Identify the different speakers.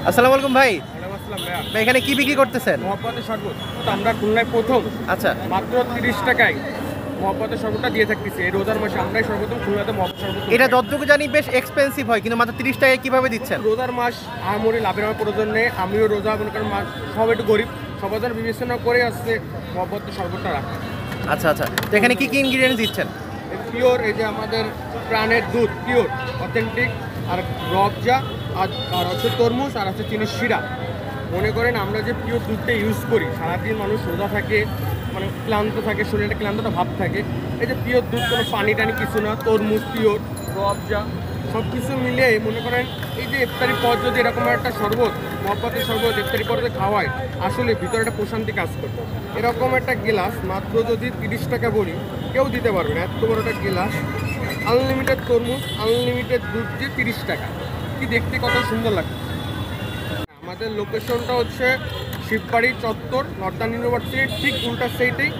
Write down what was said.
Speaker 1: আসসালামু আলাইকুম ভাই।
Speaker 2: ওয়ালাইকুম আসসালাম ভাইয়া।
Speaker 1: ভাই এখানে কি বিক্রি করতেছেন?
Speaker 2: মহব্বতের শরবত তো আমরা খুলনায় প্রথম
Speaker 1: আচ্ছা
Speaker 2: মাত্র 30 টাকায় মহব্বতের শরবতটা দিয়ে থাকতেছি। এই রোজার মাসে আমরাই সর্বপ্রথম খুলনাতে মহব্বত শরবত
Speaker 1: এটা
Speaker 2: খাই।
Speaker 1: যতটুকু জানি বেশ এক্সপেন্সিভ হয়, কিন্তু মাত্র 30 টাকায় কিভাবে দিচ্ছেন?
Speaker 2: রোজার মাস আহামরি লাভের আমার প্রয়োজন নেই। আমিও রোজা মনে করেন সব একটু গরিব, সবার জন্য বিবেচনা করে আসছে মহব্বতের শরবতটা রাখা।
Speaker 1: আচ্ছা আচ্ছা, তো এখানে কি কি ইনগ্রিডিয়েন্টস দিচ্ছেন?
Speaker 2: পিওর এই যে আমাদের প্রাণের দুধ, পিওর অথেন্টিক, আর রবজা, আর হচ্ছে তরমুজ, আর হচ্ছে চিনির শিরা। মনে করেন আমরা যে পিওর দুধটা ইউজ করি, সারাদিন মানুষ রোজা থাকে, মানে ক্লান্ত থাকে, শরীরে ক্লান্তটা ভাব থাকে। এই যে পিওর দুধ, কোনো পানি টানি কিছু না, তরমুজ পিওর, রবজা, সব কিছু মিলিয়ে মনে করেন এই যে ইফতারি পর যদি এরকম একটা শরবত, মহব্বতের শরবত ইফতারি পর যদি খাওয়ায়, আসলে ভিতরে একটা প্রশান্তি কাজ করবে। এরকম একটা গ্লাস মাত্র যদি 30 টাকা বলি, কেউ দিতে পারবে না। এত বড় একটা গ্লাস, আনলিমিটেড তরমুজ, আনলিমিটেড দুধ দিয়ে 30 টাকা। কি দেখতে কত সুন্দর লাগে। আমাদের লোকেশনটা হচ্ছে শিববাড়ি চত্বর, নর্দার্ন ইউনিভার্সিটির ঠিক উল্টা সাইডেই